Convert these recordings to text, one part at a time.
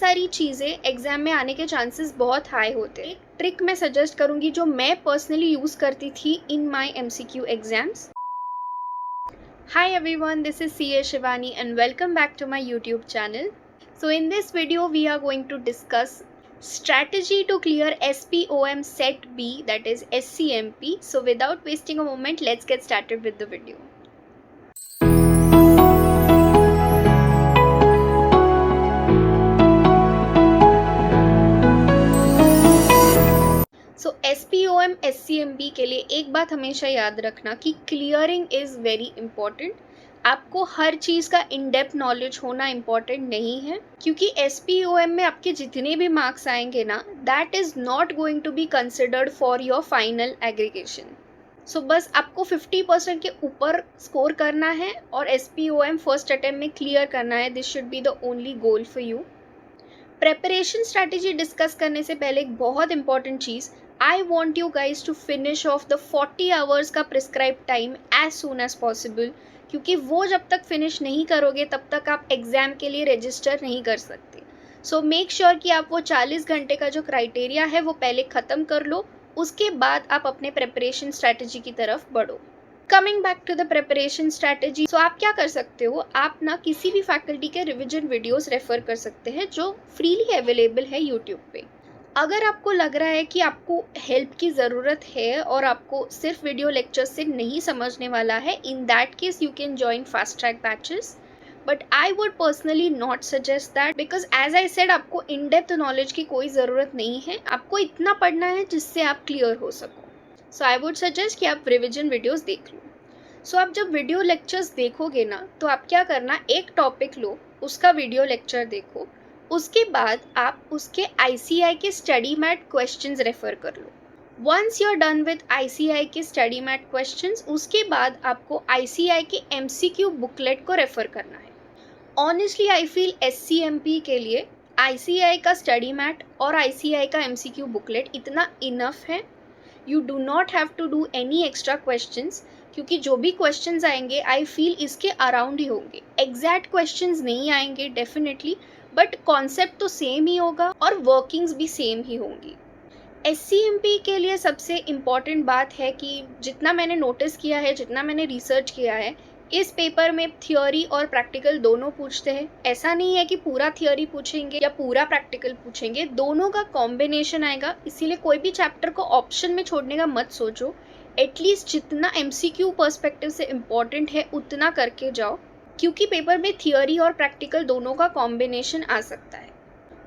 सारी चीज़ें एग्जाम में आने के चांसेस बहुत हाई होते हैं। एक ट्रिक मैं सजेस्ट करूंगी जो मैं पर्सनली यूज़ करती थी in my MCQ exams. Hi everyone, this is CA Shivani and welcome back to my YouTube channel. So in this video we are going to discuss strategy to clear SPOM Set B, that is SCMP. So without wasting a moment, let's get started with the video. So SPOM SCMP के लिए एक बात हमेशा याद रखना कि clearing is very important. आपको हर चीज़ का इन डेप्थ नॉलेज होना इम्पॉर्टेंट नहीं है, क्योंकि SPOM में आपके जितने भी मार्क्स आएंगे ना, that is not going to be considered for your final aggregation. So बस आपको 50% के ऊपर स्कोर करना है और SPOM फर्स्ट अटेम्प्ट में क्लियर करना है। This should be the only goal for you. Preparation strategy discuss करने से पहले एक बहुत important cheese, I want you guys to finish off the 40 hours का prescribed time as soon as possible, क्योंकि वो जब तक फिनिश नहीं करोगे तब तक आप एग्ज़ाम के लिए रजिस्टर नहीं कर सकते। सो मेक श्योर कि आप वो 40 घंटे का जो क्राइटेरिया है वो पहले ख़त्म कर लो, उसके बाद आप अपने प्रेपरेशन स्ट्रैटेजी की तरफ बढ़ो। Coming back to the preparation strategy, so आप क्या कर सकते हो, आप ना किसी भी फैकल्टी के रिविजन वीडियोस रेफर कर सकते हैं जो फ्रीली अवेलेबल है यूट्यूब पे। अगर आपको लग रहा है कि आपको हेल्प की ज़रूरत है और आपको सिर्फ वीडियो लेक्चर से नहीं समझने वाला है, in that case you can join fast track batches, but I would personally not suggest that, because as I said आपको इन डेप्थ नॉलेज की कोई ज़रूरत नहीं है। आपको इतना पढ़ना है जिससे आप क्लियर हो सको। सो आई वुड सजेस्ट कि आप रिविजन वीडियोज़ देख लो। सो आप जब वीडियो लेक्चर्स देखोगे ना, तो आप क्या करना, एक टॉपिक लो, उसका वीडियो लेक्चर देखो, उसके बाद आप उसके ICI के स्टडी मैट क्वेश्चंस रेफर कर लो। Once you are done with ICI के स्टडी मैट क्वेश्चंस, उसके बाद आपको ICI के MCQ बुकलेट को रेफर करना है। ऑनेस्टली आई फील SCMP के लिए ICI का स्टडी मैट और ICI का MCQ बुकलेट इतना इनफ है। You do not have to do any extra questions, क्योंकि जो भी क्वेश्चंस आएंगे आई फील इसके अराउंड ही होंगे। एग्जैक्ट क्वेश्चंस नहीं आएंगे डेफिनेटली, बट कॉन्सेप्ट तो सेम ही होगा और वर्किंग्स भी सेम ही होंगी। SCMP के लिए सबसे इम्पॉर्टेंट बात है कि जितना मैंने नोटिस किया है, जितना मैंने रिसर्च किया है, इस पेपर में थियोरी और प्रैक्टिकल दोनों पूछते हैं। ऐसा नहीं है कि पूरा थियोरी पूछेंगे या पूरा प्रैक्टिकल पूछेंगे, दोनों का कॉम्बिनेशन आएगा। इसीलिए कोई भी चैप्टर को ऑप्शन में छोड़ने का मत सोचो। एटलीस्ट जितना MCQ पर्सपेक्टिव से इम्पॉर्टेंट है उतना करके जाओ, क्योंकि पेपर में थियोरी और प्रैक्टिकल दोनों का कॉम्बिनेशन आ सकता है।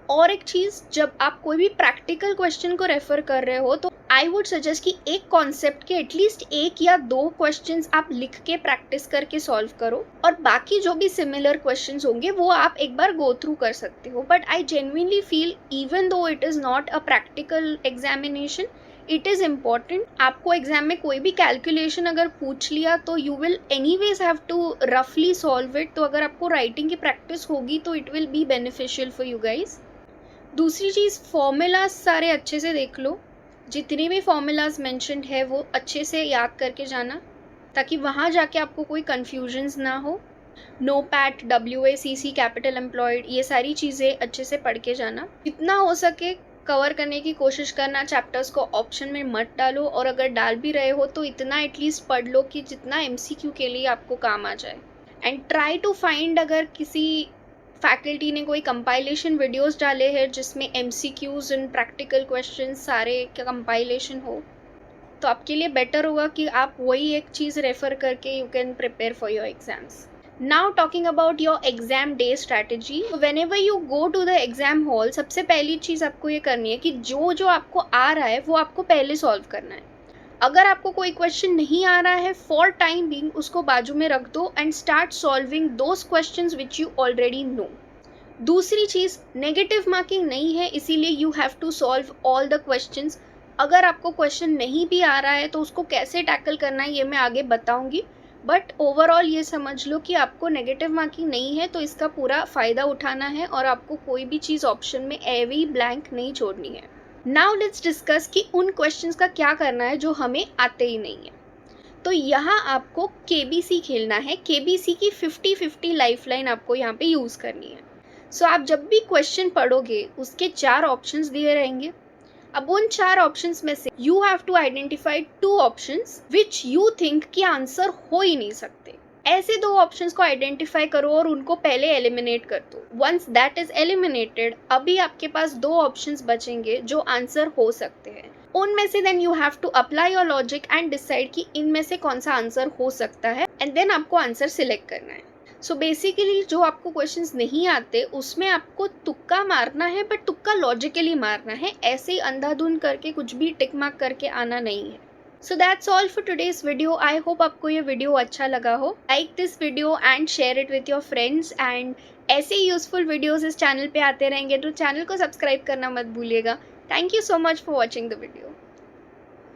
और एक चीज़, जब आप कोई भी प्रैक्टिकल क्वेश्चन को रेफर कर रहे हो तो आई वुड सजेस्ट कि एक कॉन्सेप्ट के एटलीस्ट 1 या 2 क्वेश्चंस आप लिख के प्रैक्टिस करके सॉल्व करो, और बाकी जो भी सिमिलर क्वेश्चंस होंगे वो आप एक बार गो थ्रू कर सकते हो। But I genuinely feel even though it is not a practical examination, it is important. आपको एग्जाम में कोई भी कैलकुलेशन अगर पूछ लिया तो you will anyways have to रफली सॉल्व इट। तो अगर आपको राइटिंग की प्रैक्टिस होगी तो it will be beneficial for you guys. दूसरी चीज़, फॉर्मूलाज सारे अच्छे से देख लो। जितने भी फॉर्मूलाज मेंशन्ड है वो अच्छे से याद करके जाना, ताकि वहाँ जाके आपको कोई कन्फ्यूजन्स ना हो। NOPAT, WACC, कैपिटल एम्प्लॉयड, ये सारी चीज़ें अच्छे से पढ़ के जाना। जितना हो सके कवर करने की कोशिश करना। चैप्टर्स को ऑप्शन में मत डालो, और अगर डाल भी रहे हो तो इतना एटलीस्ट पढ़ लो कि जितना MCQ के लिए आपको काम आ जाए। एंड ट्राई टू फाइंड, अगर किसी फैकल्टी ने कोई कंपाइलेशन वीडियोस डाले हैं जिसमें MCQs एंड प्रैक्टिकल क्वेश्चन सारे का कंपाइलेशन हो, तो आपके लिए बेटर होगा कि आप वही एक चीज़ रेफर करके you can prepare for your exams. Now talking about your exam day strategy. So whenever you go to the exam hall, सबसे पहली चीज़ आपको ये करनी है कि जो आपको आ रहा है वो आपको पहले सॉल्व करना है। अगर आपको कोई क्वेश्चन नहीं आ रहा है, फॉर टाइम बीइंग उसको बाजू में रख दो and start solving those questions which you already know. दूसरी चीज़, नेगेटिव मार्किंग नहीं है, इसीलिए you have to solve all the questions. अगर आपको क्वेश्चन नहीं भी आ रहा है तो उसको कैसे टैकल करना है ये मैं आगे बताऊंगी, बट ओवरऑल ये समझ लो कि आपको नेगेटिव मार्किंग नहीं है तो इसका पूरा फ़ायदा उठाना है और आपको कोई भी चीज़ ऑप्शन में एवी ब्लैंक नहीं छोड़नी है। नाउ लेट्स डिस्कस कि उन क्वेश्चंस का क्या करना है जो हमें आते ही नहीं है। तो यहाँ आपको KBC खेलना है। KBC की 50-50 लाइफलाइन आपको यहाँ पे यूज़ करनी है। सो आप जब भी क्वेश्चन पढ़ोगे उसके 4 ऑप्शंस दिए रहेंगे। अब उन 4 ऑप्शंस में से you have to identify 2 options which you think कि आंसर हो ही नहीं सकते। ऐसे 2 ऑप्शंस को आइडेंटिफाई करो और उनको पहले एलिमिनेट कर दो। वंस दैट इज एलिमिनेटेड, अभी आपके पास 2 ऑप्शंस बचेंगे जो आंसर हो सकते हैं। उनमें से then you have to apply your logic and decide कि इनमें से कौन सा आंसर हो सकता है, एंड देन आपको आंसर सिलेक्ट करना है। सो बेसिकली जो आपको क्वेश्चंस नहीं आते उसमें आपको तुक्का मारना है, बट तुक्का लॉजिकली मारना है, ऐसे ही अंधाधुंध करके कुछ भी टिक मार्क करके आना नहीं है। So that's all for today's video. I hope आपको ये वीडियो अच्छा लगा हो। Like this video and share it with your friends, and ऐसे ही यूजफुल वीडियोज इस चैनल पे आते रहेंगे तो चैनल को सब्सक्राइब करना मत भूलिएगा। Thank you so much for watching the video.